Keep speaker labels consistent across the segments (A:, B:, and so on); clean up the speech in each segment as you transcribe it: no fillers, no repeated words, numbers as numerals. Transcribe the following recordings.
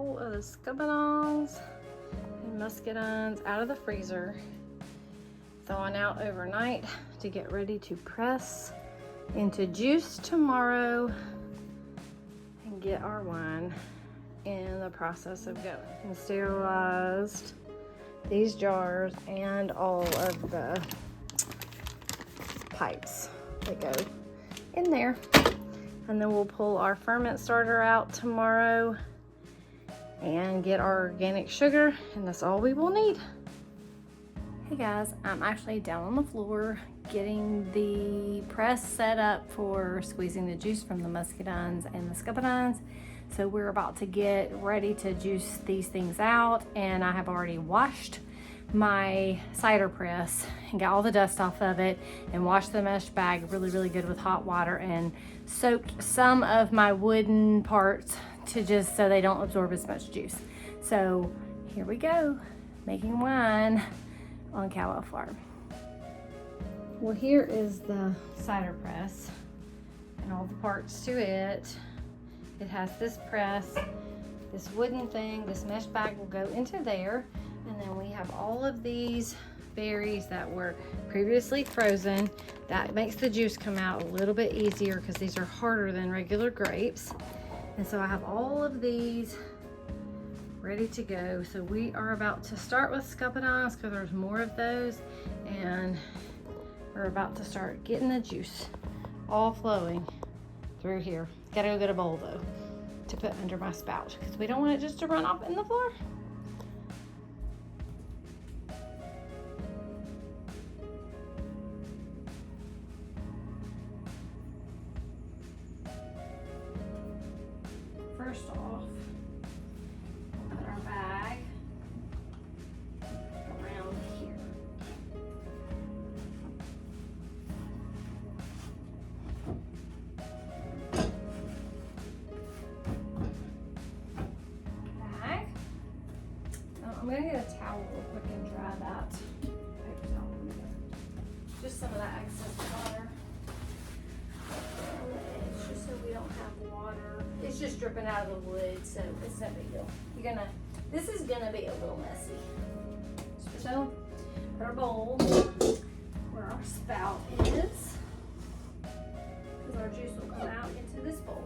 A: couple of the Scuppernongs and Muscadines out of the freezer, thawing out overnight to get ready to press into juice tomorrow and get our wine in the process of going. And sterilized these jars and all of the pipes that go in there. And then we'll pull our ferment starter out tomorrow and get our organic sugar, and that's all we will need. Hey guys, I'm actually down on the floor getting the press set up for squeezing the juice from the Muscadines and the Scuppernongs. So we're about to get ready to juice these things out, and I have already washed my cider press and got all the dust off of it and washed the mesh bag really good with hot water and soaked some of my wooden parts to just so they don't absorb as much juice. So here we go, making wine on Carboy Farm. Well, here is the cider press and all the parts to it. It has this press, this wooden thing, this mesh bag will go into there. And then we have all of these berries that were previously frozen. That makes the juice come out a little bit easier because these are harder than regular grapes. And so I have all of these ready to go. So we are about to start with Scuppernongs because there's more of those. And we're about to start getting the juice all flowing through here. Gotta go get a bowl though to put under my spout because we don't want it just to run off in the floor. First off, put our bag around here. Bag. I'm gonna get a towel real quick and dry that. Paper towel. Just some of that excess water on the edge, just so we don't have water. It's just dripping out of the wood, so it's no big deal. This is gonna be a little messy. So, put our bowl where our spout is, because our juice will come out into this bowl.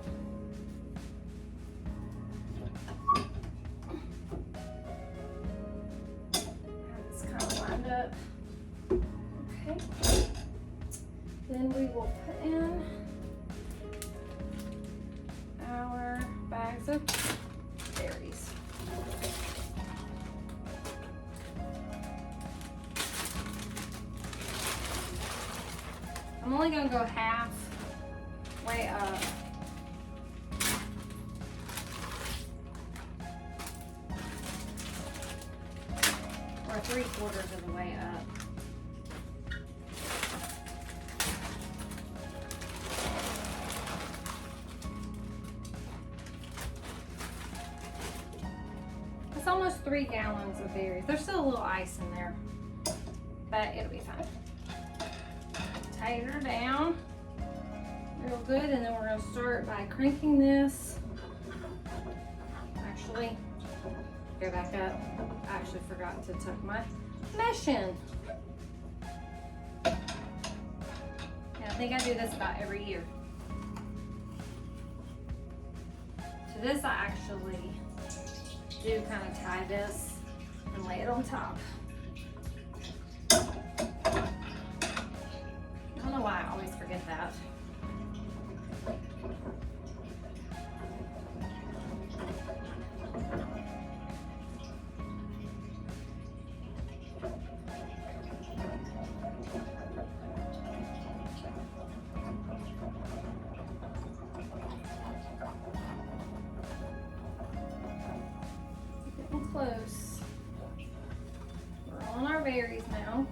A: Have this kind of lined up. Okay. Then we will put in our bags of berries. I'm only going to go half way up. Or 3/4 of the way up. It's almost 3 gallons of berries. There's still a little ice in there, but it'll be fine. Tighten her down real good, and then we're going to start by cranking this. Actually, go back up. I actually forgot to tuck my mesh in. And I think I do this about every year. So this I actually do kind of tie this and lay it on top. I don't know why I always forget that. Getting close. We're on our berries now.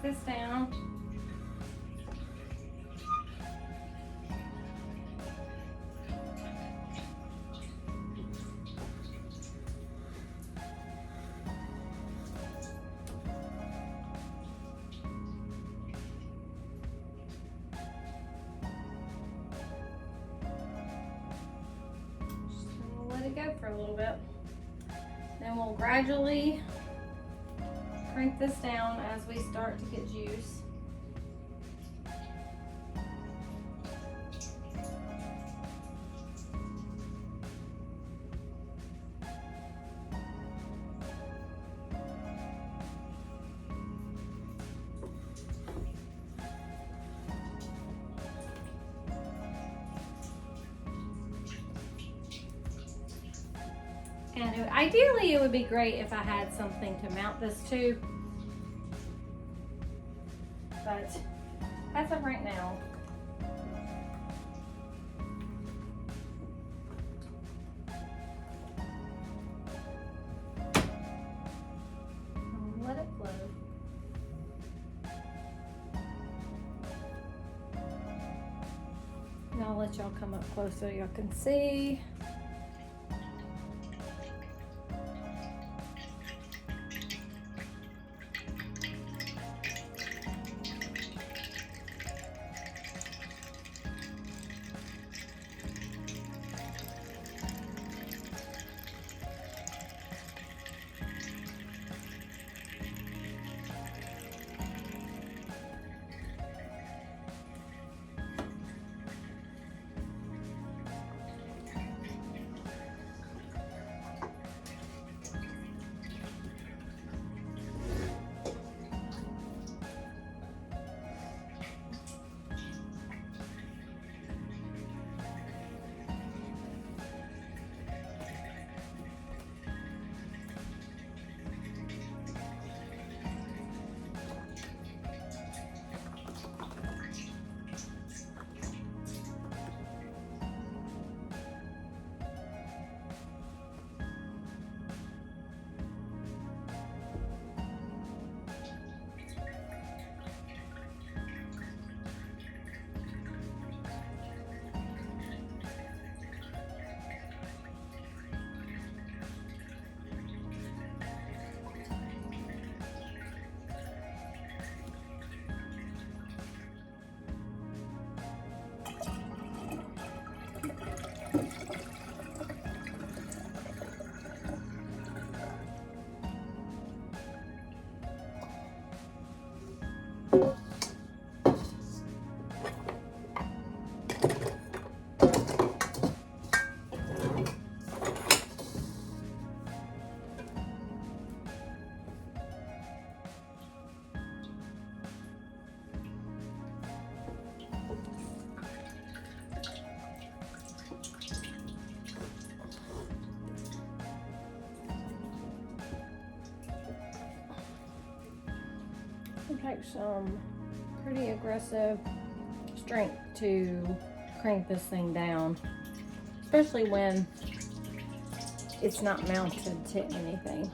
A: This down. go for a little bit. Then we'll gradually crank this down as we start to get juice. And ideally, it would be great if I had something to mount this to, but as of right now, I'll let it flow. And I'll let y'all come up close so y'all can see. It takes some pretty aggressive strength to crank this thing down, especially when it's not mounted to anything.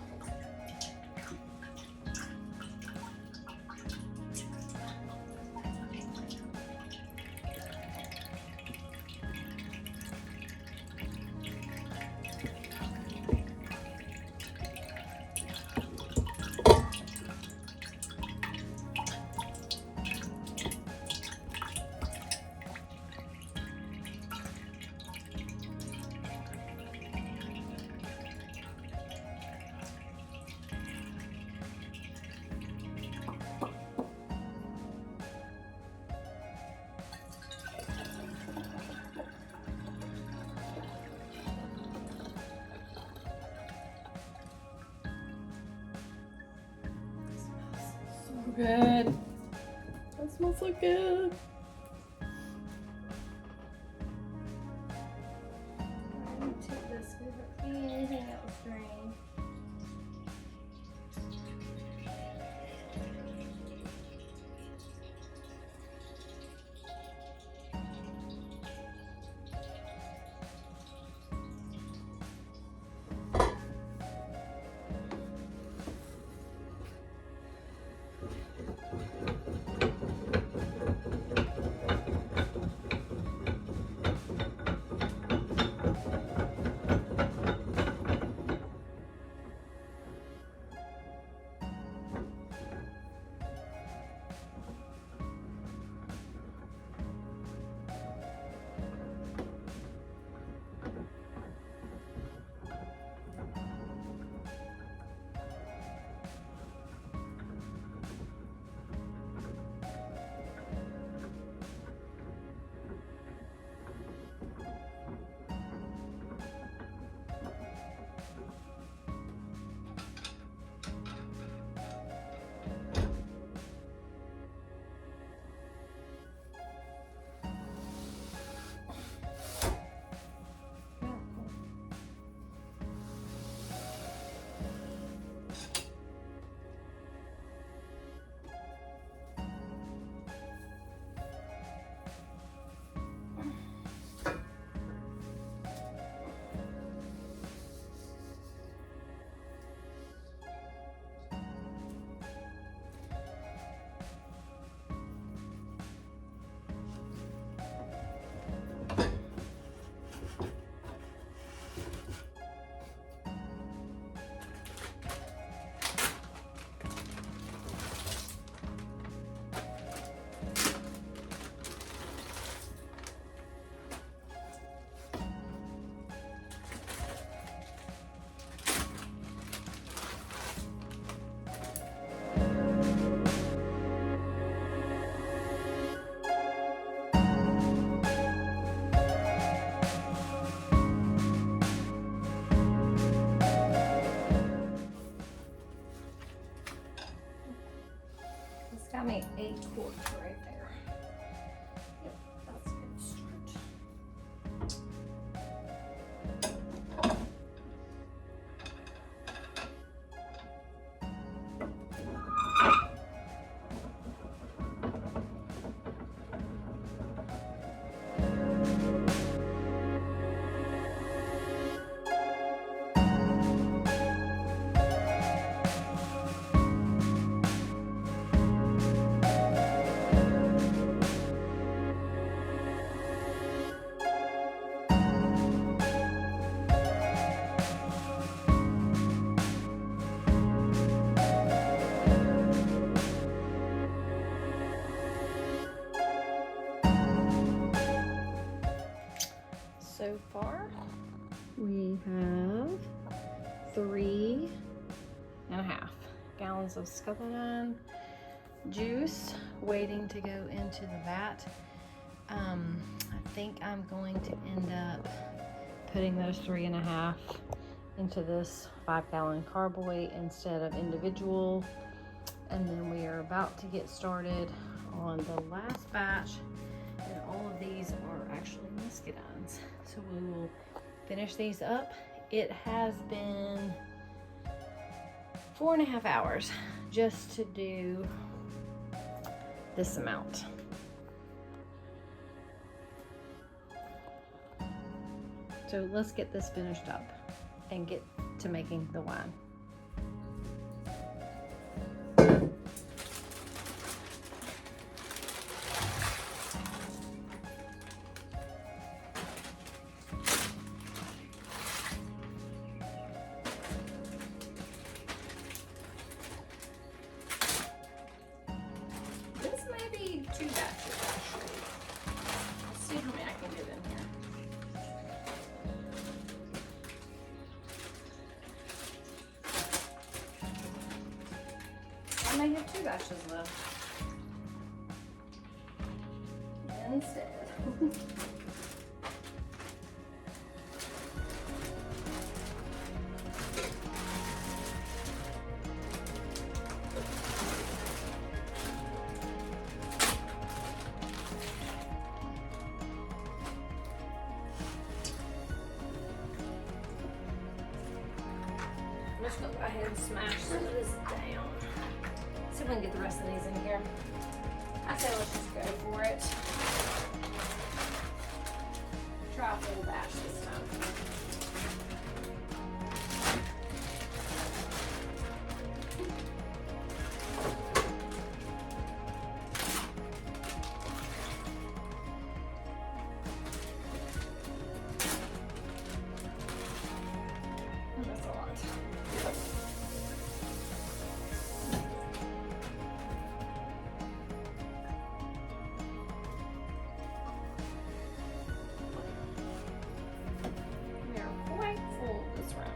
A: Good. That smells so good. I'm going to take this with anything that was drained. So far, we have 3.5 gallons of Scuppernongs juice waiting to go into the vat. I think I'm going to end up putting those 3.5 into this 5-gallon Carboy instead of individual. And then we are about to get started on the last batch, and all of these are actually Muscadines. So we will finish these up. It has been 4.5 hours just to do this amount. So let's get this finished up and get to making the wine. This may be 2 batches actually. Let's see how many I can get in here. I may have 2 batches left instead. I'm just gonna go ahead and smash some of this down. See if we can get the rest of these in here. I say let's just go for it. Try a full batch this time. Oh, that's a lot. We are quite full this round.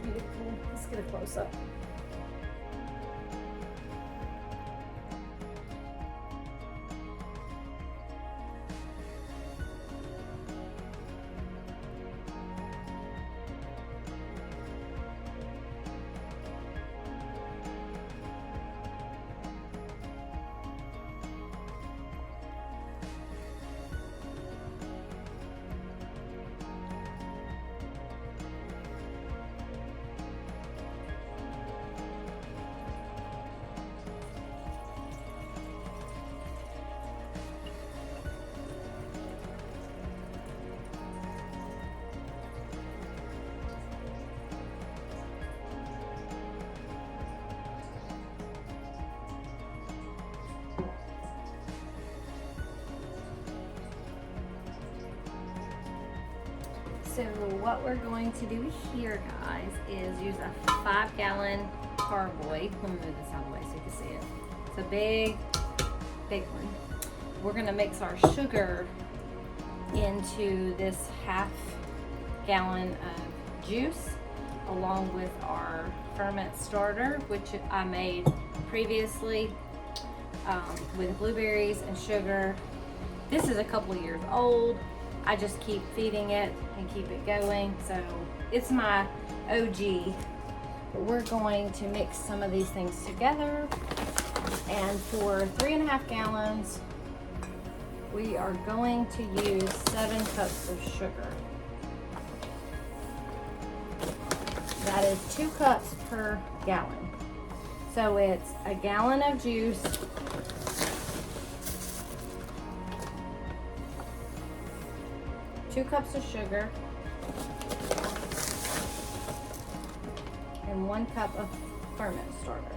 A: Beautiful. Let's get a close up. So what we're going to do here, guys, is use a 5-gallon Carboy. Let me move this out of the way so you can see it. It's a big, big one. We're gonna mix our sugar into this 1/2 gallon of juice, along with our ferment starter, which I made previously with blueberries and sugar. This is a couple years old. I just keep feeding it and keep it going. So it's my OG. But we're going to mix some of these things together. And for 3.5 gallons, we are going to use 7 cups of sugar. That is 2 cups per gallon. So it's a gallon of juice, two cups of sugar, and 1 cup of ferment starter.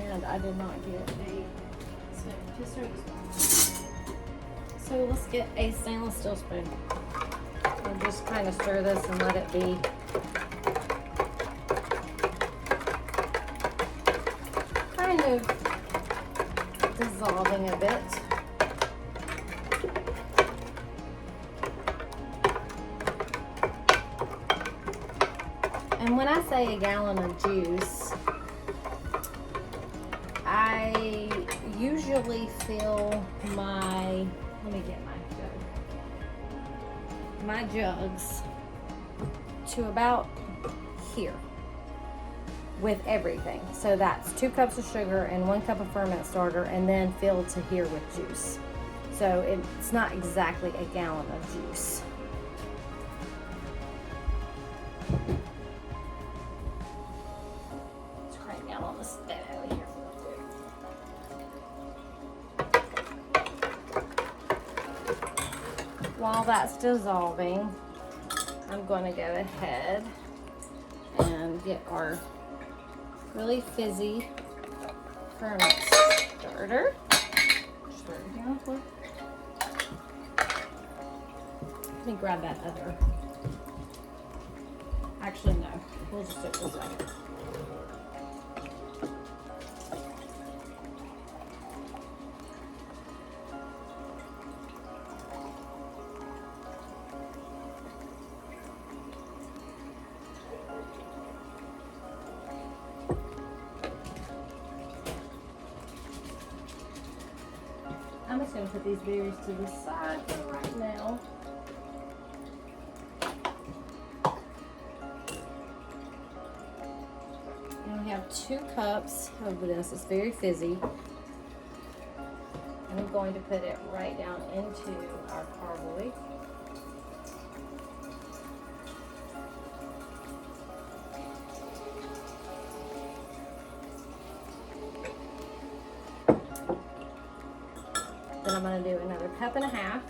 A: And I did not get a spoon. So let's get a stainless steel spoon. And just kind of stir this and let it be kind of dissolving a bit. And when I say a gallon of juice, I usually fill my, let me get my jugs to about here with everything. So that's 2 cups of sugar and 1 cup of ferment starter, and then fill to here with juice. So it's not exactly a gallon of juice. Let's crank down on the stove here. While that's dissolving, I'm going to go ahead and get our really fizzy ferment starter. Stir it down for. Let me grab that other. Actually, no. We'll just do it this way. I'm just going to put these berries to the side for right now. And we have 2 cups of this. It's very fizzy. And I'm going to put it right down into our carboy. Then I'm going to do another 1.5 cups.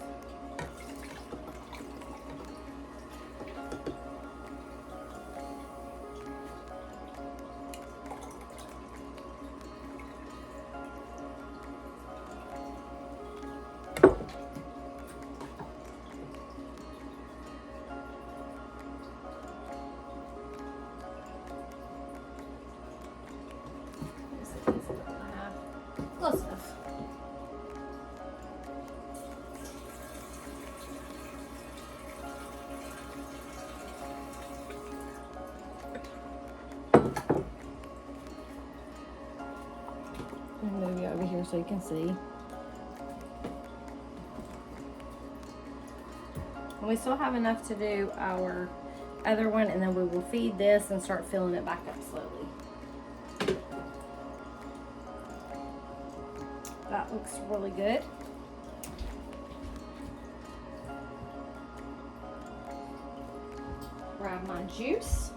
A: Close enough. Move you over here so you can see. And we still have enough to do our other one, and then we will feed this and start filling it back up slowly. That looks really good. Grab my juice.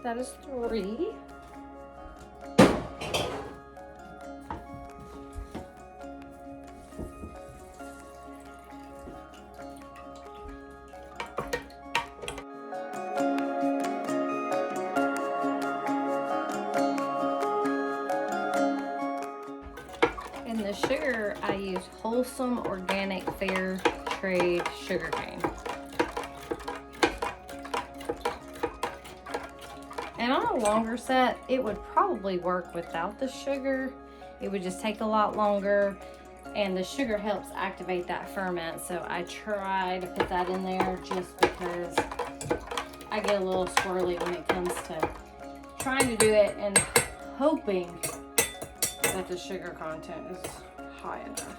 A: That is 3. And the sugar, I use wholesome, organic, fair trade sugar cane. And on a longer set, it would probably work without the sugar. It would just take a lot longer, and the sugar helps activate that ferment. So I try to put that in there just because I get a little squirrely when it comes to trying to do it and hoping that the sugar content is high enough.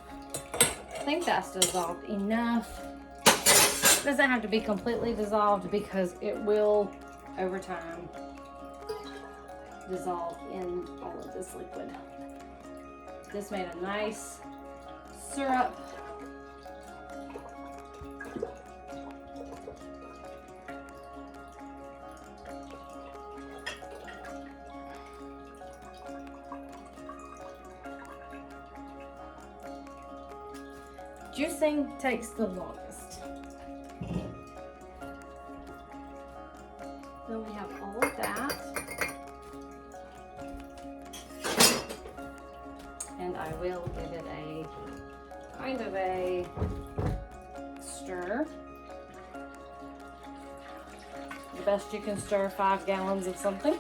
A: I think that's dissolved enough. It doesn't have to be completely dissolved because it will, over time, dissolve in all of this liquid. This made a nice syrup. Juicing takes the longest. Then we have all of that. And I will give it a kind of a stir. The best you can stir 5 gallons of something.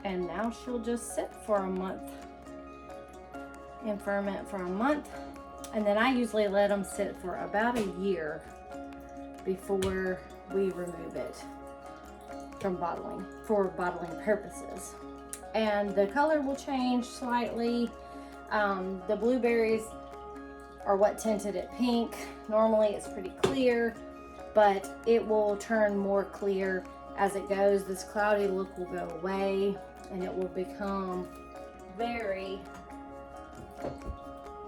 A: And now she'll just sit for a month and ferment for a month. And then I usually let them sit for about a year before we remove it from bottling, for bottling purposes. And the color will change slightly. The blueberries are what tinted it pink. Normally it's pretty clear, but it will turn more clear as it goes. This cloudy look will go away and it will become very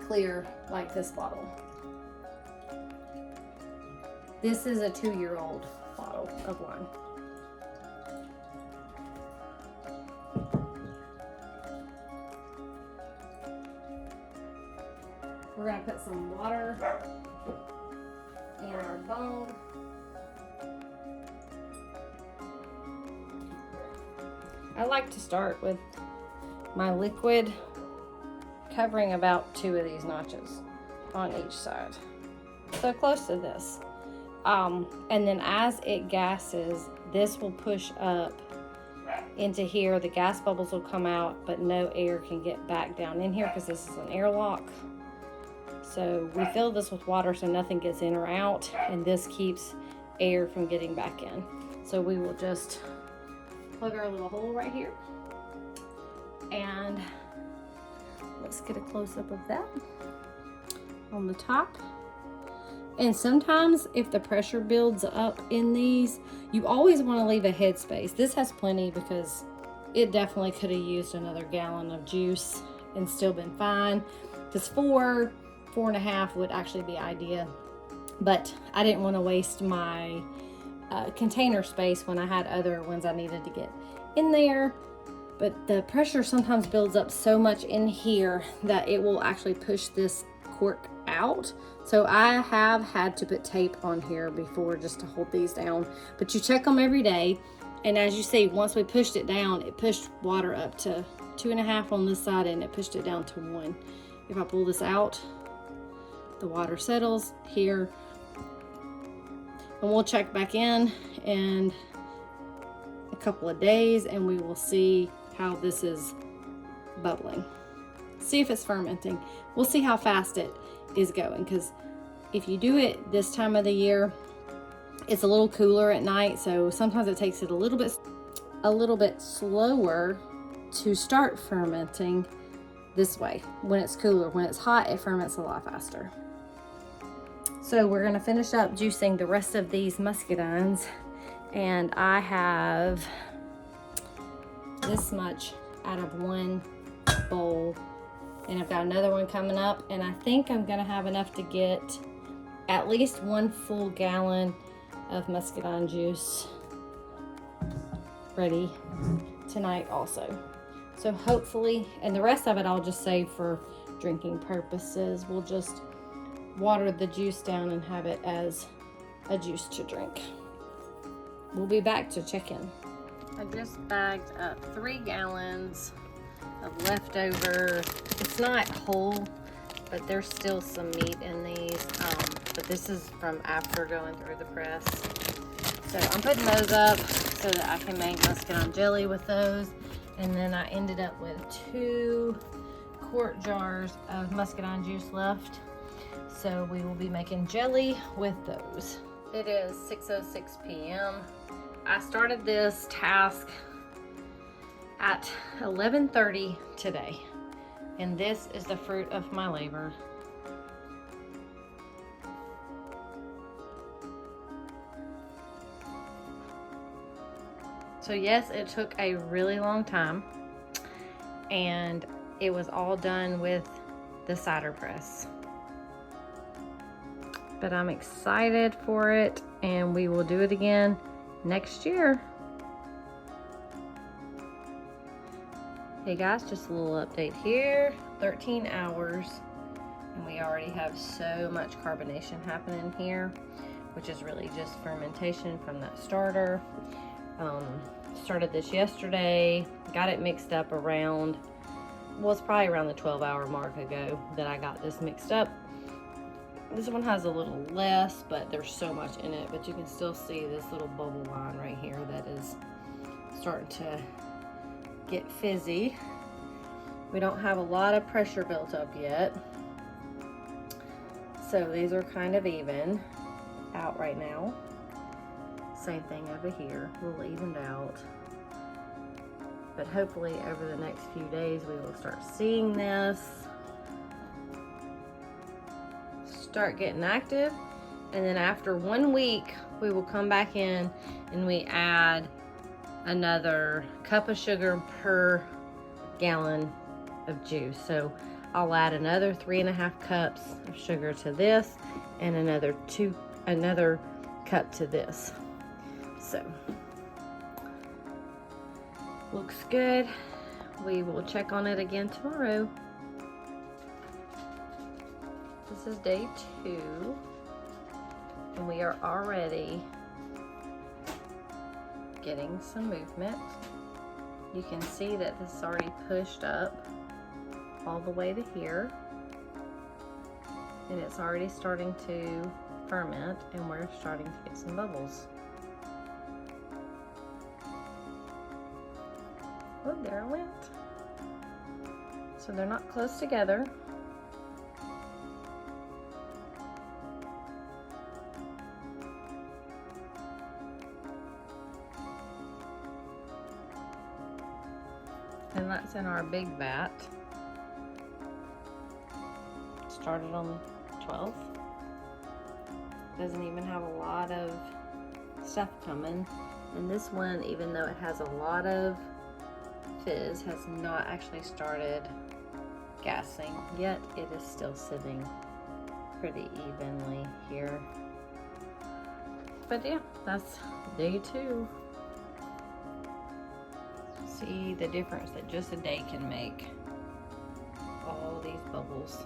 A: clear like this bottle. This is a 2-year-old bottle of wine. We're gonna put some water in our bone. I like to start with my liquid covering about 2 of these notches on each side. So close to this. And then as it gases, this will push up into here. The gas bubbles will come out, but no air can get back down in here because this is an airlock. So we fill this with water so nothing gets in or out, and this keeps air from getting back in. So we will just plug our little hole right here, and let's get a close-up of that on the top. And sometimes if the pressure builds up in these, you always want to leave a headspace. This has plenty because it definitely could have used another gallon of juice and still been fine. Because 4.5 would actually be ideal, but I didn't want to waste my container space when I had other ones I needed to get in there. But the pressure sometimes builds up so much in here that it will actually push this cork out. So I have had to put tape on here before just to hold these down, but you check them every day. And as you see, once we pushed it down, it pushed water up to 2.5 on this side, and it pushed it down to 1. If I pull this out, the water settles here, and we'll check back in a couple of days and we will see how this is bubbling. See if it's fermenting. We'll see how fast it is going, because if you do it this time of the year, it's a little cooler at night, so sometimes it takes it a little bit slower to start fermenting this way when it's cooler. When it's hot, it ferments a lot faster. So we're going to finish up juicing the rest of these muscadines, and I have this much out of one bowl, and I've got another one coming up, and I think I'm going to have enough to get at least 1 full gallon of muscadine juice ready tonight also. So hopefully, and the rest of it I'll just save for drinking purposes. We'll just water the juice down and have it as a juice to drink. We'll be back to check in. I just bagged up 3 gallons of leftover. It's not whole, but there's still some meat in these. But this is from after going through the press. So I'm putting those up so that I can make muscadine jelly with those. And then I ended up with 2 quart jars of muscadine juice left. So we will be making jelly with those. It is 6:06 p.m. I started this task at 11:30 today. And this is the fruit of my labor. So yes, it took a really long time, and it was all done with the cider press. But I'm excited for it, and we will do it again next year. Hey guys, just a little update here. 13 hours, and we already have so much carbonation happening here, which is really just fermentation from that starter. Started this yesterday, got it mixed up around, well, it's probably around the 12-hour mark ago that I got this mixed up. This one has a little less, but there's so much in it, but you can still see this little bubble line right here that is starting to get fizzy. We don't have a lot of pressure built up yet, so these are kind of even out right now. Same thing over here, a little evened out. But hopefully over the next few days we will start seeing this start getting active, and then after 1 week we will come back in and we add another cup of sugar per gallon of juice. So I'll add another 3.5 cups of sugar to this and another cup to this. So looks good. We will check on it again tomorrow. This is day 2, and we are already getting some movement. You can see that this is already pushed up all the way to here, and it's already starting to ferment, and we're starting to get some bubbles. Oh, there it went. So they're not close together. And that's in our big vat. Started on the 12th. Doesn't even have a lot of stuff coming. And this one, even though it has a lot of fizz, has not actually started gassing yet. It is still sitting pretty evenly here. But yeah, that's day 2. See the difference that just a day can make. All these bubbles.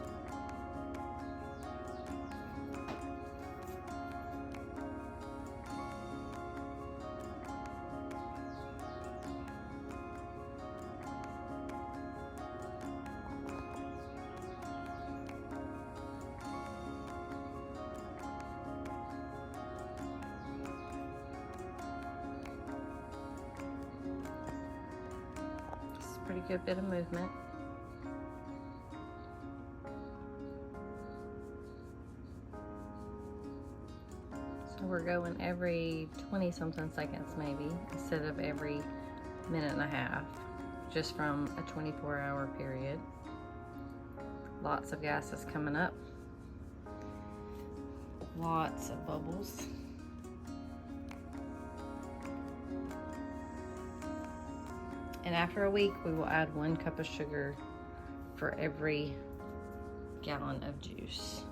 A: Pretty good bit of movement. So we're going every 20 something seconds maybe, instead of every minute and a half, just from a 24-hour period. Lots of gases coming up. Lots of bubbles. And after a week, we will add 1 cup of sugar for every gallon of juice.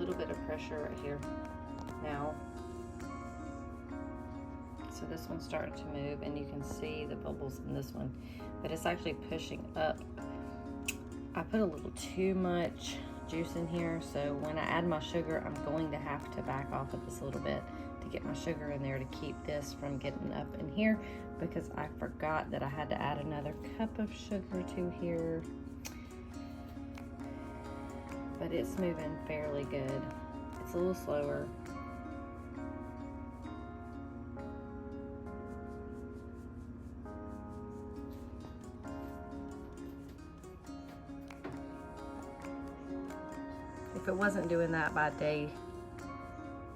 A: little bit of pressure right here now. So this one's starting to move, and you can see the bubbles in this one, but it's actually pushing up. I put a little too much juice in here, so when I add my sugar, I'm going to have to back off of this a little bit to get my sugar in there to keep this from getting up in here, because I forgot that I had to add another cup of sugar to here. But it's moving fairly good. It's a little slower. If it wasn't doing that by day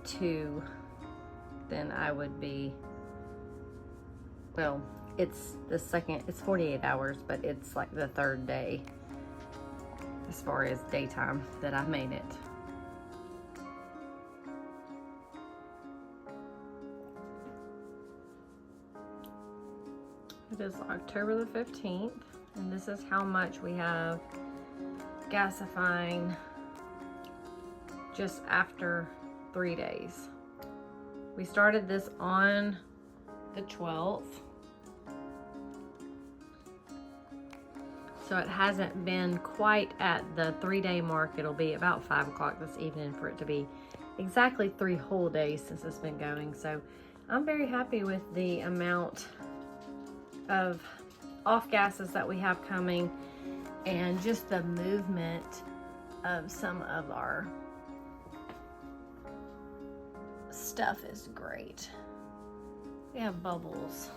A: 2, then I would be, well, it's 48 hours, but it's like the 3rd day as far as daytime that I made it. It is October the 15th, and this is how much we have gasifying just after 3 days. We started this on the 12th. So it hasn't been quite at the 3-day mark. It'll be about 5 o'clock this evening for it to be exactly 3 whole days since it's been going. So I'm very happy with the amount of off gases that we have coming, and just the movement of some of our stuff is great. We have bubbles.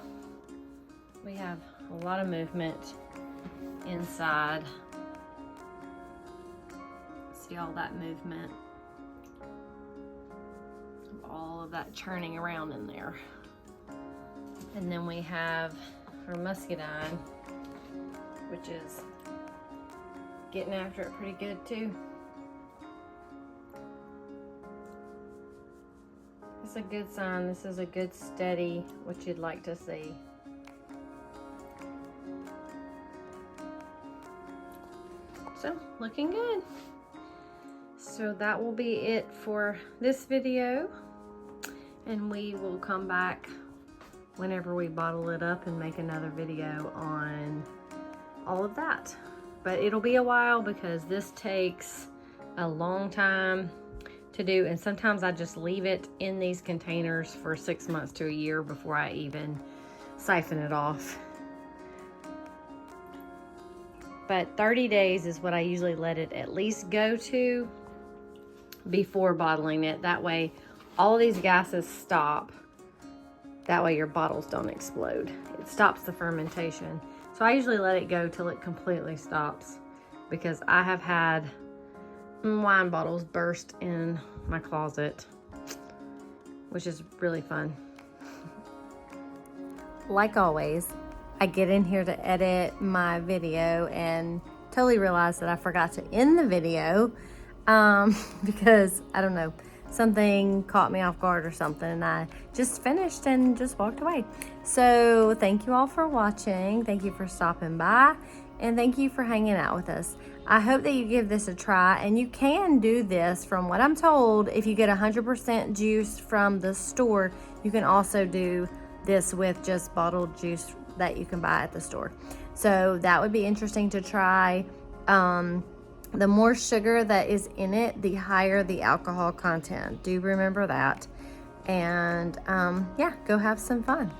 A: We have a lot of movement inside. See all that movement, all of that churning around in there. And then we have our Muscadine, which is getting after it pretty good too. It's a good sign. This is a good steady, what you'd like to see. So, looking good. So that will be it for this video, and we will come back whenever we bottle it up and make another video on all of that. But it'll be a while because this takes a long time to do, and sometimes I just leave it in these containers for 6 months to a year before I even siphon it off. But 30 days is what I usually let it at least go to before bottling it. That way all these gases stop. That way your bottles don't explode. It stops the fermentation. So I usually let it go till it completely stops, because I have had wine bottles burst in my closet, which is really fun. Like always, I get in here to edit my video and totally realize that I forgot to end the video because, I don't know, something caught me off guard or something, and I just finished and just walked away. So thank you all for watching. Thank you for stopping by, and thank you for hanging out with us. I hope that you give this a try, and you can do this. From what I'm told, if you get 100% juice from the store, you can also do this with just bottled juice that you can buy at the store. So that would be interesting to try. The more sugar that is in it, the higher the alcohol content. Do remember that. And yeah, go have some fun.